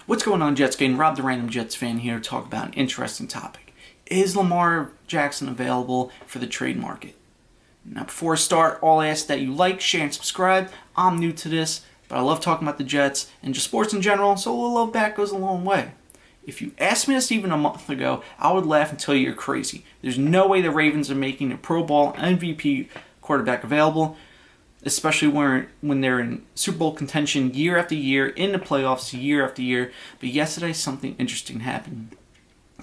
What's going on, Jets gang? Rob the Random Jets fan here to talk about an interesting topic. Is Lamar Jackson available for the trade market? Now, before I start, all I ask that you like, share, and subscribe. I'm new to this, but I love talking about the Jets and just sports in general, so a little love back goes a long way. If you asked me this even a month ago, I would laugh and tell you you're crazy. There's no way the Ravens are making a Pro Bowl MVP quarterback available, especially when they're in Super Bowl contention year after year, in the playoffs year after year. But yesterday, something interesting happened.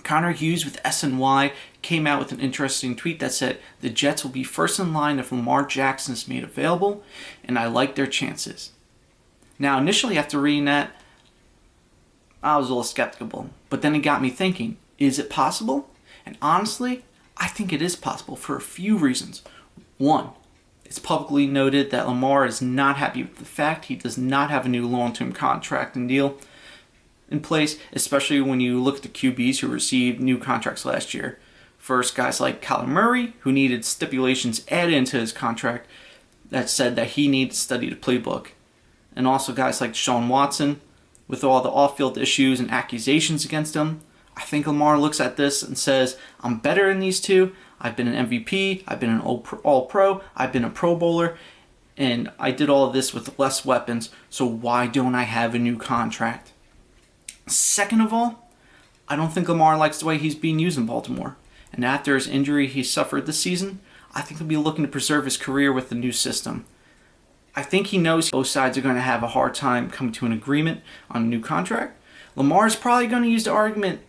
Connor Hughes with SNY came out with an interesting tweet that said the Jets will be first in line if Lamar Jackson is made available, and I like their chances. Now, initially after reading that, I was a little skeptical, but then it got me thinking, is it possible? And honestly, I think it is possible for a few reasons. One, it's publicly noted that Lamar is not happy with the fact he does not have a new long-term contract and deal in place, especially when you look at the QBs who received new contracts last year. First, guys like Kyler Murray, who needed stipulations added into his contract that said that he needed to study the playbook. And also guys like Deshaun Watson, with all the off-field issues and accusations against him. I think Lamar looks at this and says, I'm better than these two. I've been an MVP, I've been an All-Pro, I've been a Pro Bowler, and I did all of this with less weapons, so why don't I have a new contract? Second of all, I don't think Lamar likes the way he's being used in Baltimore. And after his injury he suffered this season, I think he'll be looking to preserve his career with the new system. I think he knows both sides are going to have a hard time coming to an agreement on a new contract. Lamar is probably going to use the argument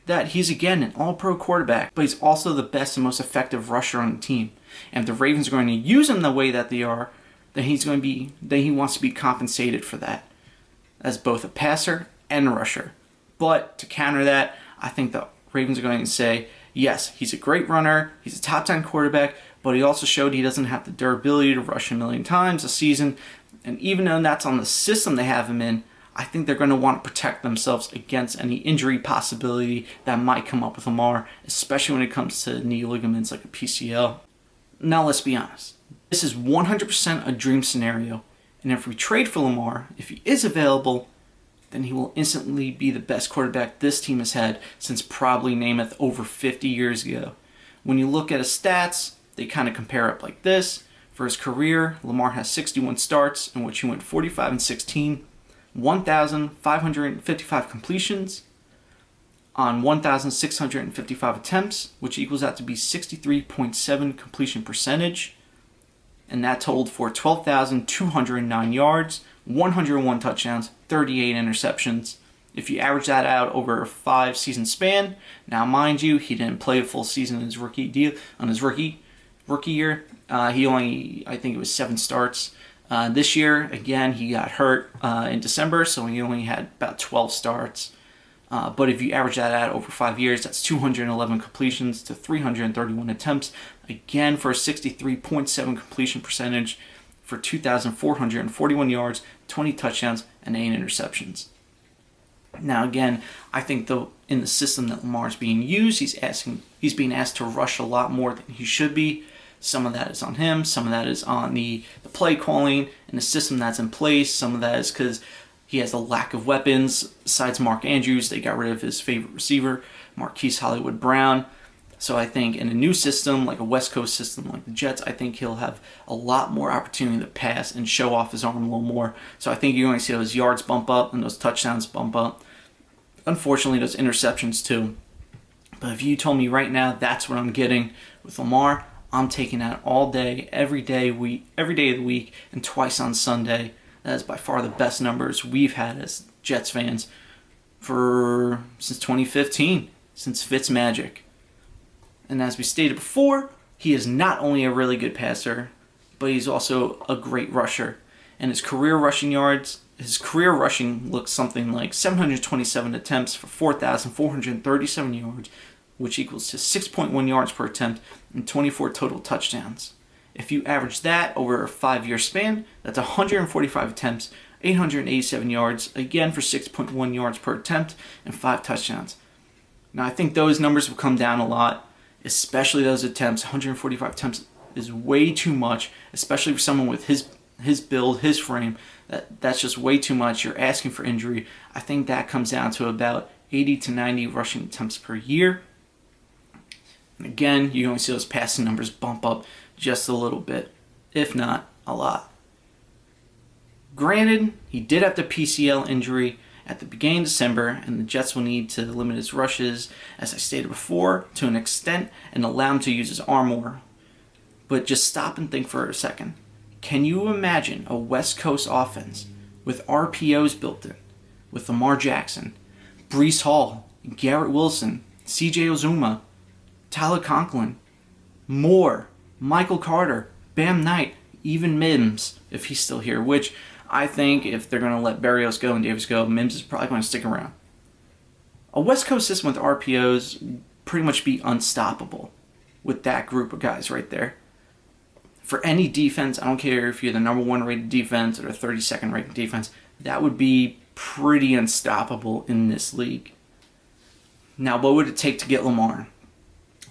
that he's again an all-pro quarterback, but he's also the best and most effective rusher on the team. And if the Ravens are going to use him the way that they are, then he wants to be compensated for that as both a passer and a rusher. But to counter that, I think the Ravens are going to say, yes, he's a great runner, he's a top 10 quarterback, but he also showed he doesn't have the durability to rush a million times a season. And even though that's on the system they have him in, I think they're going to want to protect themselves against any injury possibility that might come up with Lamar, especially when it comes to knee ligaments like a PCL. Now let's be honest. This is 100% a dream scenario. And if we trade for Lamar, if he is available, then he will instantly be the best quarterback this team has had since probably Namath over 50 years ago. When you look at his stats, they kind of compare up like this. For his career, Lamar has 61 starts in which he went 45-16, 1,555 completions on 1,655 attempts, which equals out to be 63.7 completion percentage. And that totaled for 12,209 yards, 101 touchdowns, 38 interceptions. If you average that out over a 5-season span, now mind you, he didn't play a full season in his rookie year. He only, I think it was 7 starts. This year, again, he got hurt in December, so he only had about 12 starts. But if you average that out over 5 years, that's 211 completions to 331 attempts. Again, for a 63.7 completion percentage for 2,441 yards, 20 touchdowns, and 8 interceptions. Now again, I think in the system that Lamar's being used, he's being asked to rush a lot more than he should be. Some of that is on him, some of that is on the play calling and the system that's in place. Some of that is because he has a lack of weapons. Besides Mark Andrews, they got rid of his favorite receiver, Marquise Hollywood Brown. So I think in a new system, like a West Coast system like the Jets, I think he'll have a lot more opportunity to pass and show off his arm a little more. So I think you're going to see those yards bump up and those touchdowns bump up. Unfortunately, those interceptions too. But if you told me right now that's what I'm getting with Lamar, I'm taking that all day, every day of the week, and twice on Sunday. That is by far the best numbers we've had as Jets fans since 2015, since Fitzmagic. And as we stated before, he is not only a really good passer, but he's also a great rusher. And his career rushing looks something like 727 attempts for 4,437 yards, which equals to 6.1 yards per attempt and 24 total touchdowns. If you average that over a 5-year span, that's 145 attempts, 887 yards, again for 6.1 yards per attempt and 5 touchdowns. Now I think those numbers will come down a lot, especially those attempts. 145 attempts is way too much, especially for someone with his build, his frame. That's just way too much. You're asking for injury. I think that comes down to about 80 to 90 rushing attempts per year. And again, you only see those passing numbers bump up just a little bit, if not a lot. Granted, he did have the PCL injury at the beginning of December, and the Jets will need to limit his rushes, as I stated before, to an extent and allow him to use his arm more. But just stop and think for a second. Can you imagine a West Coast offense with RPOs built in, with Lamar Jackson, Breece Hall, Garrett Wilson, CJ Uzomah, Tyler Conklin, Moore, Michael Carter, Bam Knight, even Mims, if he's still here, which I think if they're going to let Berrios go and Davis go, Mims is probably going to stick around. A West Coast system with RPOs pretty much be unstoppable with that group of guys right there. For any defense, I don't care if you're the number 1 rated defense or the 32nd rated defense, that would be pretty unstoppable in this league. Now, what would it take to get Lamar?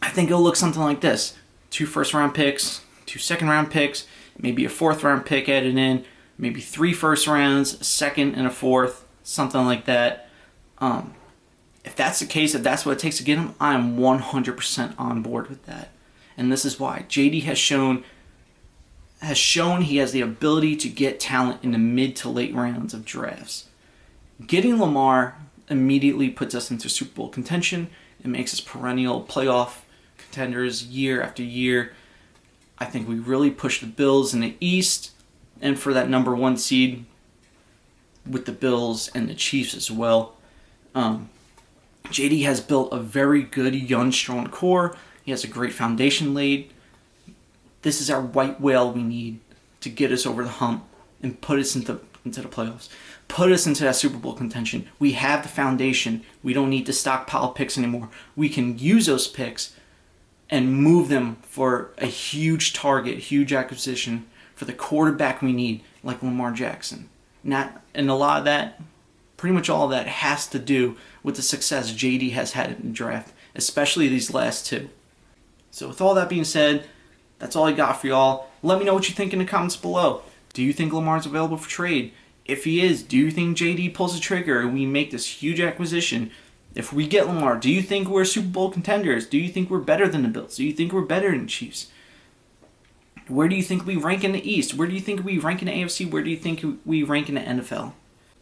I think it'll look something like this. 2 first-round picks, 2 second-round picks, maybe a 4th-round pick added in, maybe 3 first rounds, a second and a 4th, something like that. If that's the case, if that's what it takes to get him, I am 100% on board with that. And this is why. JD has shown he has the ability to get talent in the mid to late rounds of drafts. Getting Lamar immediately puts us into Super Bowl contention. It makes us perennial playoff contenders year after year. I think we really push the Bills in the East, and for that number 1 seed with the Bills and the Chiefs as well. JD has built a very good young, strong core. He has a great foundation laid. This is our white whale we need to get us over the hump and put us into the playoffs. Put us into that Super Bowl contention. We have the foundation. We don't need to stockpile picks anymore. We can use those picks and move them for a huge target, huge acquisition for the quarterback we need, like Lamar Jackson. And a lot of that, pretty much all of that, has to do with the success JD has had in the draft, especially these last 2. So with all that being said, that's all I got for y'all. Let me know what you think in the comments below. Do you think Lamar's available for trade? If he is, do you think JD pulls the trigger and we make this huge acquisition? If we get Lamar, do you think we're Super Bowl contenders? Do you think we're better than the Bills? Do you think we're better than the Chiefs? Where do you think we rank in the East? Where do you think we rank in the AFC? Where do you think we rank in the NFL?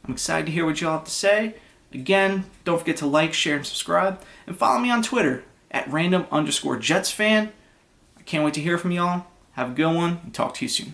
I'm excited to hear what y'all have to say. Again, don't forget to like, share, and subscribe. And follow me on Twitter at @random_JetsFan. I can't wait to hear from y'all. Have a good one, and talk to you soon.